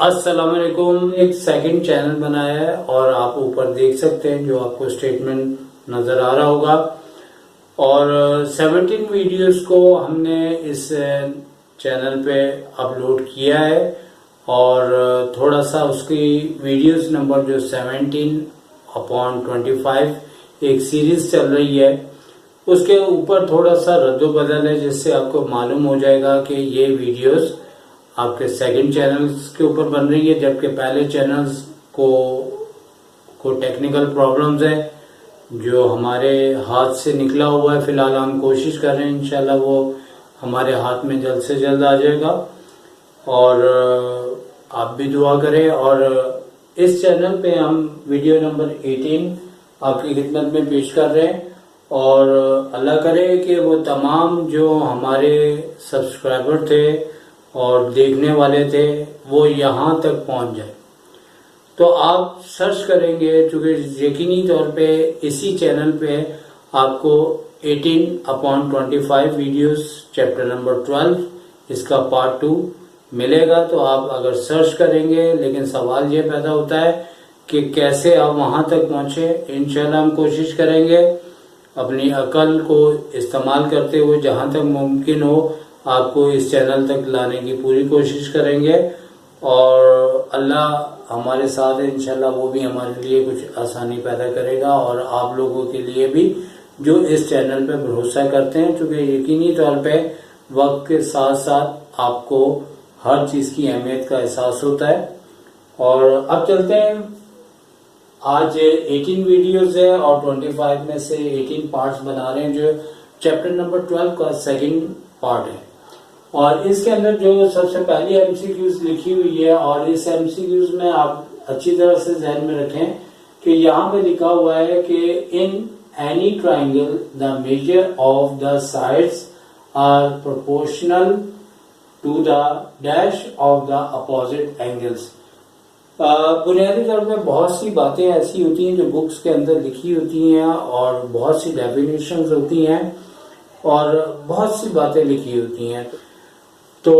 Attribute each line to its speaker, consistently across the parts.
Speaker 1: अस्सलाम वालेकुम। एक सेकंड चैनल बनाया है और आप ऊपर देख सकते हैं जो आपको स्टेटमेंट नजर आ रहा होगा। और 17 वीडियोस को हमने इस चैनल पे अपलोड किया है और थोड़ा सा उसकी वीडियोस नंबर जो 17/25 एक सीरीज चल रही है उसके ऊपर थोड़ा सा रद्दोबदल है, जिससे आपको मालूम हो जाएगा कि ये वीडियोस आपके सेकंड चैनल्स के ऊपर बन रही है, जबकि पहले चैनल्स को टेक्निकल प्रॉब्लम्स है जो हमारे हाथ से निकला हुआ है। फिलहाल हम कोशिश कर रहे हैं, इंशाल्लाह वो हमारे हाथ में जल्द से जल्द आ जाएगा। और आप भी दुआ करें। और इस चैनल पे हम वीडियो नंबर 18 आपकी खिदमत में पेश कर रहे हैं और अल्लाह करे कि वो तमाम जो हमारे सब्सक्राइबर थे और देखने वाले थे वो यहाँ तक पहुँच जाए। तो आप सर्च करेंगे, चूँकि यकीनी तौर पे इसी चैनल पे आपको 18/25 वीडियोस चैप्टर नंबर 12 इसका पार्ट 2 मिलेगा। तो आप अगर सर्च करेंगे, लेकिन सवाल ये पैदा होता है कि कैसे आप वहाँ तक पहुँचे। इंशाल्लाह हम कोशिश करेंगे अपनी अकल को इस्तेमाल करते हुए जहाँ तक मुमकिन हो आपको इस चैनल तक लाने की पूरी कोशिश करेंगे। और अल्लाह हमारे साथ है, इंशाल्लाह वो भी हमारे लिए कुछ आसानी पैदा करेगा और आप लोगों के लिए भी जो इस चैनल पे भरोसा करते हैं, क्योंकि यकीनी तौर पे वक्त के साथ साथ आपको हर चीज़ की अहमियत का एहसास होता है। और अब चलते हैं, आज 18 वीडियोस है और 25 में से 18 पार्ट्स बना रहे हैं जो चैप्टर नंबर 12 का सेकंड पार्ट है। और इसके अंदर जो सबसे पहली एमसीक्यूज लिखी हुई है, और इस एमसीक्यूज में आप अच्छी तरह से ध्यान में रखें कि यहाँ पे लिखा हुआ है कि in any triangle the measure of the sides are proportional to the dash of the opposite angles. बुनियादी तौर पे बहुत सी बातें ऐसी होती हैं जो बुक्स के अंदर लिखी होती हैं और बहुत सी डेफिनेशंस होती हैं और बहुत सी बातें लिखी होती हैं। तो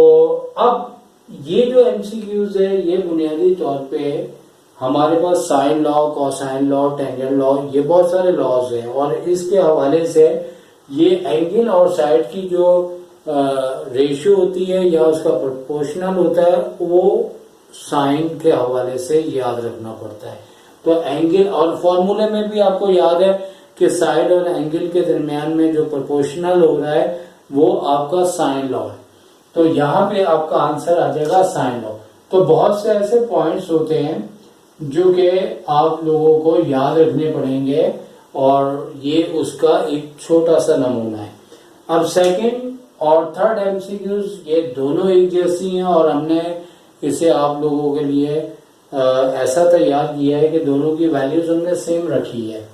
Speaker 1: अब ये जो एमसीक्यूज है ये बुनियादी तौर पे हमारे पास sine law, cosine law, tangent law, ये बहुत सारे लॉज हैं और इसके हवाले से ये एंगल और साइड की जो रेशियो होती है या उसका प्रोपोर्शनल होता है वो साइन के हवाले से याद रखना पड़ता है। तो एंगल और फॉर्मूले में भी आपको याद है कि साइड और एंगल के दरमियान में जो प्रोपोर्शनल हो रहा है वो आपका साइन लॉ है। तो यहाँ पे आपका आंसर आ जाएगा साइन लॉ। तो बहुत से ऐसे पॉइंट्स होते हैं जो कि आप लोगों को याद रखने पड़ेंगे और ये उसका एक छोटा सा नमूना है। अब सेकंड और थर्ड एमसीक्यूज ये दोनों एक जैसी हैं और हमने इसे आप लोगों के लिए ऐसा तैयार किया है कि दोनों की वैल्यूज हमने सेम रखी है।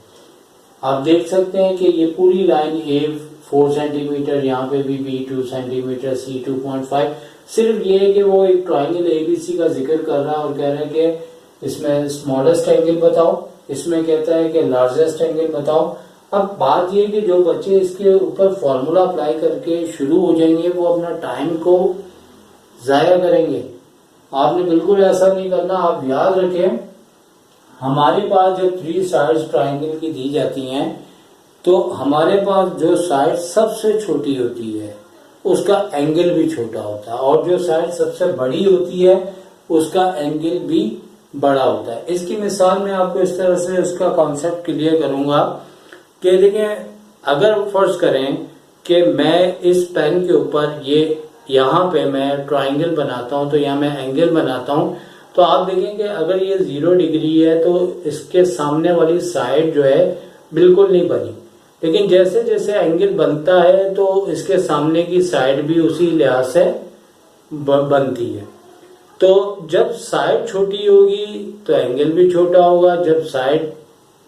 Speaker 1: आप देख सकते हैं कि ये पूरी लाइन ए 4 सेंटीमीटर, यहाँ पे भी बी 2 सेंटीमीटर, सी 2.5। सिर्फ ये है कि वो एक ट्राइंगल एबीसी का जिक्र कर रहा है और कह रहा है कि इसमें स्मॉलेस्ट एंगल बताओ, इसमें कहता है कि लार्जेस्ट एंगल बताओ। अब बात ये है कि जो बच्चे इसके ऊपर फॉर्मूला अप्लाई करके शुरू हो जाएंगे वो अपना टाइम को जाया करेंगे। आपने बिल्कुल ऐसा नहीं करना। आप याद रखें, हमारे पास जब 3 साइड्स ट्राइंगल की दी जाती हैं तो हमारे पास जो साइड सबसे छोटी होती है उसका एंगल भी छोटा होता है और जो साइड सबसे बड़ी होती है उसका एंगल भी बड़ा होता है। इसकी मिसाल मैं आपको इस तरह से उसका कॉन्सेप्ट क्लियर करूंगा कि देखिए, अगर फर्ज करें कि मैं इस पेन के ऊपर ये यहाँ पे मैं ट्राइंगल बनाता हूँ तो यहाँ मैं एंगल बनाता हूँ, तो आप देखेंगे अगर ये 0 डिग्री है तो इसके सामने वाली साइड जो है बिल्कुल नहीं बनी। लेकिन जैसे जैसे एंगल बनता है तो इसके सामने की साइड भी उसी लिहाज से बनती है। तो जब साइड छोटी होगी तो एंगल भी छोटा होगा, जब साइड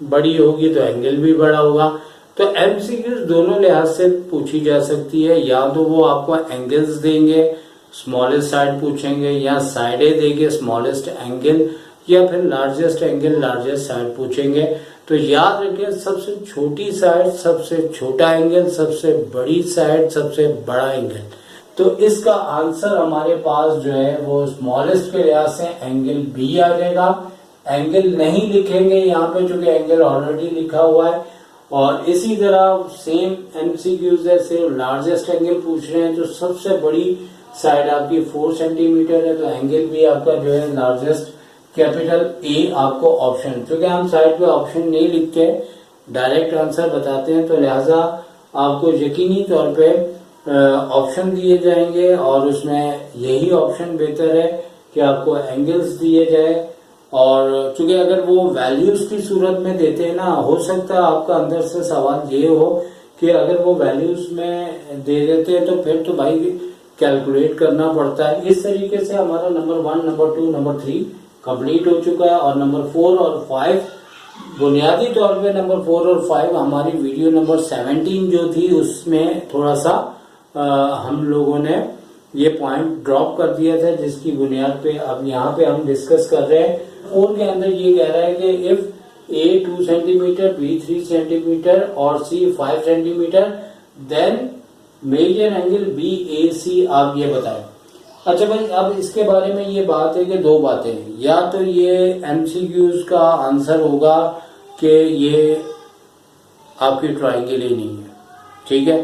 Speaker 1: बड़ी होगी तो एंगल भी बड़ा होगा। तो एमसीक्यूज दोनों लिहाज से पूछी जा सकती है, या तो वो आपको एंगल्स देंगे, स्मॉलेस्ट साइड पूछेंगे, या साइडें देंगे स्मॉलेस्ट एंगल, या फिर लार्जेस्ट एंगल लार्जेस्ट साइड पूछेंगे। तो याद रखें, सबसे छोटी साइड सबसे छोटा एंगल, सबसे बड़ी साइड सबसे बड़ा एंगल। तो इसका आंसर हमारे पास जो है वो स्मॉलेस्ट के लिहाज से एंगल बी आ जाएगा। एंगल नहीं लिखेंगे यहाँ पे क्योंकि एंगल ऑलरेडी लिखा हुआ है। और इसी तरह सेम एमसीक्यूज है, सिर्फ लार्जेस्ट एंगल पूछ रहे हैं। तो सबसे बड़ी साइड आपकी 4 सेंटीमीटर है, तो एंगल भी आपका जो है लार्जेस्ट कैपिटल ए आपको ऑप्शन, क्योंकि हम साइड पे ऑप्शन नहीं लिखते, डायरेक्ट आंसर बताते हैं, तो लिहाजा आपको यकीनी तौर पे ऑप्शन दिए जाएंगे और उसमें यही ऑप्शन बेहतर है कि आपको एंगल्स दिए जाए। और चूंकि अगर वो वैल्यूज की सूरत में देते हैं ना, हो सकता है आपका अंदर से सवाल ये हो कि अगर वो वैल्यूज में दे देते हैं तो फिर तो भाई कैलकुलेट करना पड़ता है। इस तरीके से हमारा नंबर 1, नंबर 2, नंबर 3 कंप्लीट हो चुका है। और नंबर 4 और 5 बुनियादी तौर पे नंबर 4 और 5 हमारी वीडियो नंबर 17 जो थी उसमें थोड़ा सा हम लोगों ने ये पॉइंट ड्रॉप कर दिया था, जिसकी बुनियाद पे अब यहाँ पे हम डिस्कस कर रहे हैं। 4 के अंदर ये कह रहा है कि if A 2 centimetre, B 3 centimetre और C 5 centimetre then major angle B A C, आप ये बताएं। अच्छा भाई, अब इसके बारे में ये बात है कि दो बातें हैं, या तो ये एमसीक्यूज का आंसर होगा कि ये आपकी ट्राइंगल ही नहीं है, ठीक है,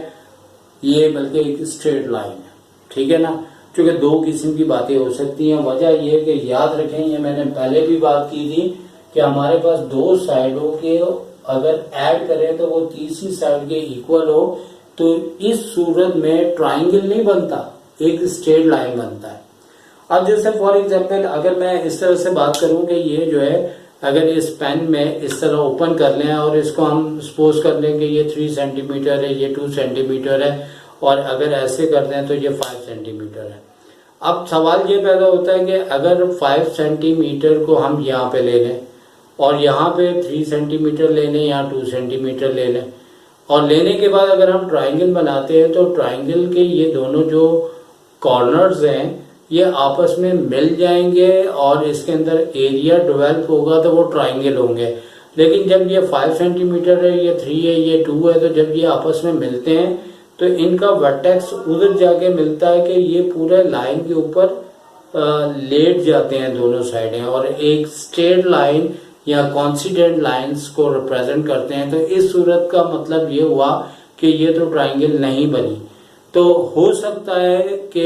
Speaker 1: ये बल्कि एक स्ट्रेट लाइन है, ठीक है ना, क्योंकि दो किस्म की बातें हो सकती हैं। वजह यह है कि याद रखें, ये मैंने पहले भी बात की थी कि हमारे पास दो साइडों के अगर ऐड करें तो वो तीसरी साइड के इक्वल हो, तो इस सूरत में ट्राइंगल नहीं बनता, एक स्ट्रेट लाइन बनता है। अब जैसे फॉर एग्जांपल अगर मैं इस तरह से बात करूं कि ये जो है अगर इस पेन में इस तरह ओपन कर लें और इसको हम सपोज कर लें कि ये 3 सेंटीमीटर है, ये 2 सेंटीमीटर है, और अगर ऐसे कर दें तो ये 5 सेंटीमीटर है। अब सवाल ये पैदा होता है कि अगर 5 सेंटीमीटर को हम यहाँ पे ले लें और यहाँ पे 3 सेंटीमीटर ले लें या 2 सेंटीमीटर ले लें, और लेने के बाद अगर हम ट्राइंगल बनाते हैं तो ट्राइंगल के ये दोनों जो कॉर्नर्स हैं ये आपस में मिल जाएंगे और इसके अंदर एरिया डेवलप होगा तो वो ट्राइंगल होंगे। लेकिन जब ये 5 सेंटीमीटर है, ये 3 है, ये 2 है, तो जब ये आपस में मिलते हैं तो इनका वर्टेक्स उधर जाके मिलता है कि ये पूरे लाइन के ऊपर लेट जाते हैं दोनों साइडें और एक स्ट्रेट लाइन या कॉन्सिडेंट लाइंस को रिप्रेजेंट करते हैं। तो इस सूरत का मतलब ये हुआ कि ये तो ट्राइंगल नहीं बनी। तो हो सकता है कि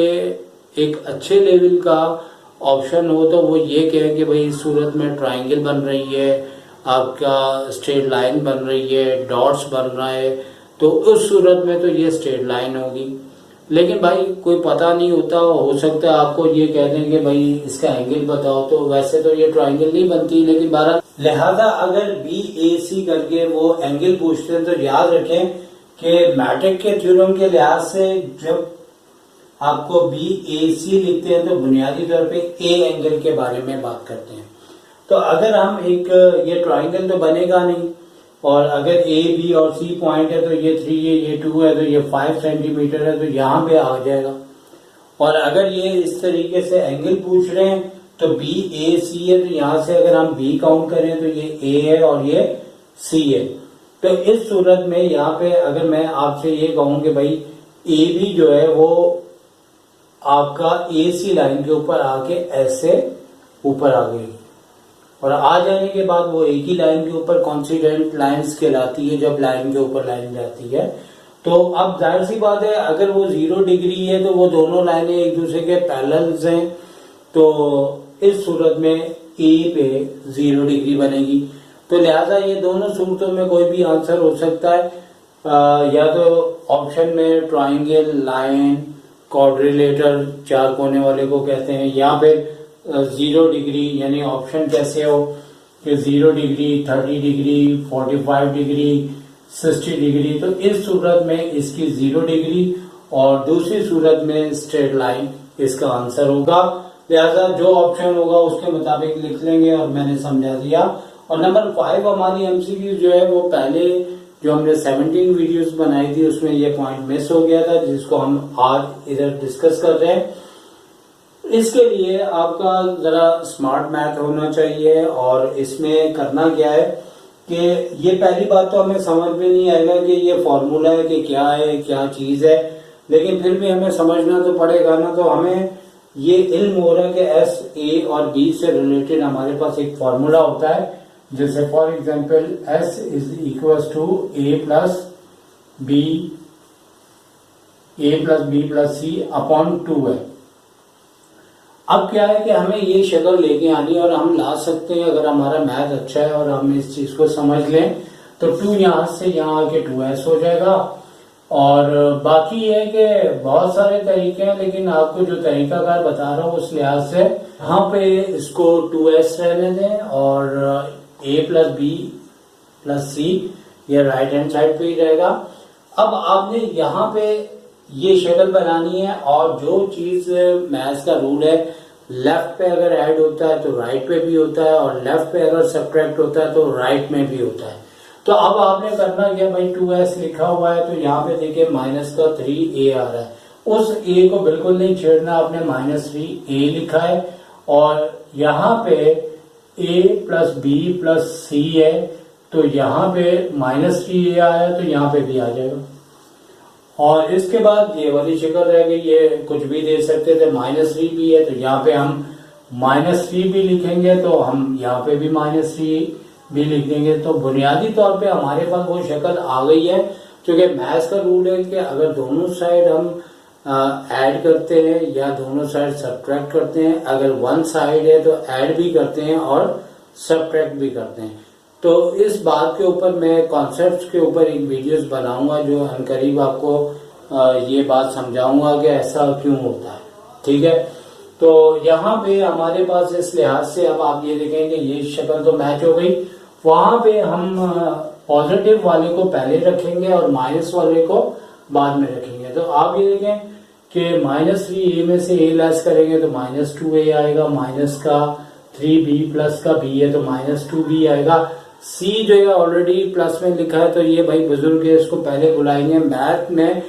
Speaker 1: एक अच्छे लेवल का ऑप्शन हो तो वो ये कहे कि भाई इस सूरत में ट्राइंगल बन रही है, आपका स्ट्रेट लाइन बन रही है, डॉट्स बन रहा है, तो उस सूरत में तो ये स्ट्रेट लाइन होगी। लेकिन भाई कोई पता नहीं होता, हो सकता है आपको ये कह दें कि भाई इसका एंगल बताओ, तो वैसे तो ये ट्राइंगल नहीं बनती। लेकिन बहरहाल लिहाजा अगर बी ए सी करके वो एंगल पूछते हैं तो याद रखें कि मैट्रिक के थ्योरम के लिहाज से जब आपको बी ए सी लिखते हैं तो बुनियादी तौर पे ए एंगल के बारे में बात करते हैं। तो अगर हम एक ये ट्राइंगल तो बनेगा नहीं, और अगर ए बी और सी पॉइंट है तो ये 3 है, ये 2 है, तो ये 5 सेंटीमीटर है, तो यहाँ पे आ जाएगा। और अगर ये इस तरीके से एंगल पूछ रहे हैं तो बी ए सी है, तो यहाँ से अगर हम बी काउंट करें तो ये ए है और ये सी है। तो इस सूरत में यहाँ पे अगर मैं आपसे ये कहूँ कि भाई ए बी जो है वो आपका ए सी लाइन के ऊपर आके ऐसे ऊपर आ गई, और आ जाने के बाद वो एक ही लाइन के ऊपर कॉन्सिडेंट लाइंस कहलाती है जब लाइन के ऊपर लाइन जाती है। तो अब जाहिर सी बात है अगर वो 0 डिग्री है तो वो दोनों लाइनें एक दूसरे के पैरेलल्स हैं, तो इस सूरत में ए पे 0 डिग्री बनेगी। तो लिहाजा ये दोनों सूरतों में कोई भी आंसर हो सकता है, या तो ऑप्शन में ट्राइंगल, लाइन, क्वाड्रिलेटरल, 4 कोने वाले को कहते हैं, या फिर 0 डिग्री, यानी ऑप्शन कैसे हो कि 0 डिग्री, 30 डिग्री, 45 डिग्री, 60 डिग्री। तो इस सूरत में इसकी 0 डिग्री और दूसरी सूरत में स्ट्रेट लाइन इसका आंसर होगा। लिहाजा जो ऑप्शन होगा उसके मुताबिक लिख लेंगे और मैंने समझा दिया। और नंबर 5 हमारी एमसीक्यू जो है वो पहले जो हमने 17 वीडियोस बनाई थी उसमें ये पॉइंट मिस हो गया था, जिसको हम आज इधर डिस्कस कर रहे हैं। इसके लिए आपका जरा स्मार्ट मैथ होना चाहिए, और इसमें करना क्या है कि ये पहली बात तो हमें समझ में नहीं आएगा कि ये फॉर्मूला है कि क्या है, क्या चीज है। लेकिन फिर भी हमें समझना तो पड़ेगा ना। तो हमें ये इल्म हो रहा है कि एस, ए और बी से रिलेटेड हमारे पास एक फॉर्मूला होता है, जैसे for example S is equal to A plus B plus C upon 2 है। अब क्या है कि हमें ये शक्ल लेके आनी है और हम ला सकते हैं अगर हमारा मैथ अच्छा है और हम इस चीज को समझ लें तो 2 यहां से यहां आके 2s हो जाएगा। और बाकी ये है कि बहुत सारे तरीके हैं, लेकिन आपको जो तरीकाकार बता रहा हूँ उस लिहाज से यहाँ पे इसको 2s रहने दें और a प्लस बी प्लस सी ये राइट हैंड साइड पे ही रहेगा। अब आपने यहाँ पे ये शक्ल बनानी है और जो चीज मैथ्स का रूल है, लेफ्ट पे अगर ऐड होता है तो राइट पे भी होता है और लेफ्ट पे अगर सब्ट्रैक्ट होता है तो राइट में भी होता है। तो अब आपने करना क्या भाई, 2s लिखा हुआ है तो यहाँ पे देखिए माइनस का 3a आ रहा है, उस a को बिल्कुल नहीं छेड़ना, आपने -3a लिखा है और यहाँ पे a प्लस बी प्लस सी है तो यहाँ पे -3a आया तो यहाँ पे भी आ जाएगा। और इसके बाद ये वाली शक्ल रह गई, ये कुछ भी दे सकते थे, -3 भी है तो यहाँ पे हम -3 भी लिखेंगे तो हम यहाँ पे भी -3 भी लिख देंगे। तो बुनियादी तौर पे हमारे पास वो शक्ल आ गई है, क्योंकि मैथ्स का रूल है कि अगर दोनों साइड हम ऐड करते हैं या दोनों साइड सब्ट्रैक्ट करते हैं, अगर वन साइड है तो ऐड भी करते हैं और सब्ट्रैक्ट भी करते हैं। तो इस बात के ऊपर मैं कॉन्सेप्ट्स के ऊपर एक वीडियोस बनाऊंगा जो अनकरीब आपको ये बात समझाऊंगा कि ऐसा क्यों होता है, ठीक है। तो यहाँ पे हमारे पास इस लिहाज से अब आप ये देखेंगे ये शक्ल तो मैच हो गई। वहां पे हम पॉजिटिव वाले को पहले रखेंगे और माइनस वाले को बाद में रखेंगे। तो आप ये देखें कि -3a में से a लेस करेंगे तो -2a आएगा, माइनस का 3b प्लस का b है तो -2b आएगा। c जो है ऑलरेडी प्लस में लिखा है तो ये भाई बुजुर्ग है, इसको पहले बुलाएंगे। मैथ में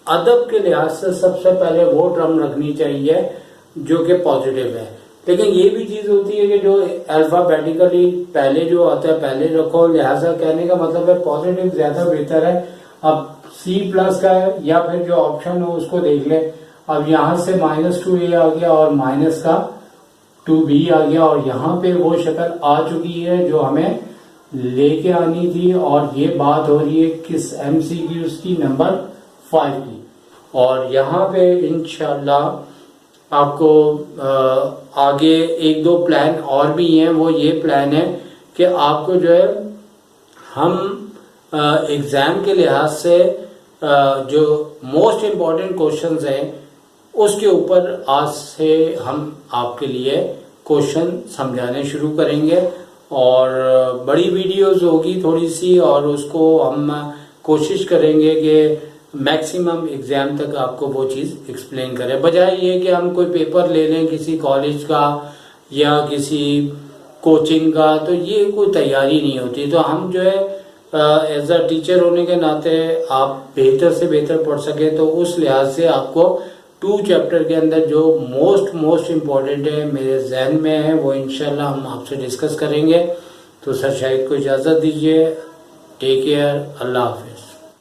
Speaker 1: अदब के लिहाज से सबसे पहले वो टर्म रखनी चाहिए जो कि पॉजिटिव है, लेकिन ये भी चीज होती है कि जो अल्फाबेटिकली पहले जो आता है पहले रखो, लिहाजा कहने का मतलब है पॉजिटिव ज्यादा बेहतर है। अब C प्लस का है या फिर जो ऑप्शन हो उसको देख ले। अब यहाँ से -2a आ गया और माइनस का 2b आ गया और यहाँ पे वो शक्ल आ चुकी है जो हमें लेके आनी थी। और ये बात हो रही है किस MC की, उसकी नंबर 5 की। और यहाँ पे इंशाल्लाह आपको आगे 1-2 प्लान और भी हैं। वो ये प्लान है कि आपको जो है हम एग्जाम के लिहाज से जो मोस्ट इम्पॉर्टेंट क्वेश्चंस हैं उसके ऊपर आज से हम आपके लिए क्वेश्चन समझाने शुरू करेंगे और बड़ी वीडियोस होगी थोड़ी सी, और उसको हम कोशिश करेंगे कि मैक्सिमम एग्जाम तक आपको वो चीज एक्सप्लेन करें, बजाय ये कि हम कोई पेपर ले लें किसी कॉलेज का या किसी कोचिंग का, तो ये कोई तैयारी नहीं होती। तो हम जो है एज अ टीचर होने के नाते आप बेहतर से बेहतर पढ़ सके, तो उस लिहाज से आपको 2 चैप्टर के अंदर जो मोस्ट इम्पोर्टेंट है मेरे जहन में है वो इंशाल्लाह हम आपसे डिस्कस करेंगे। तो सर शाहिद को इजाज़त दीजिए। टेक केयर, अल्लाह हाफिज।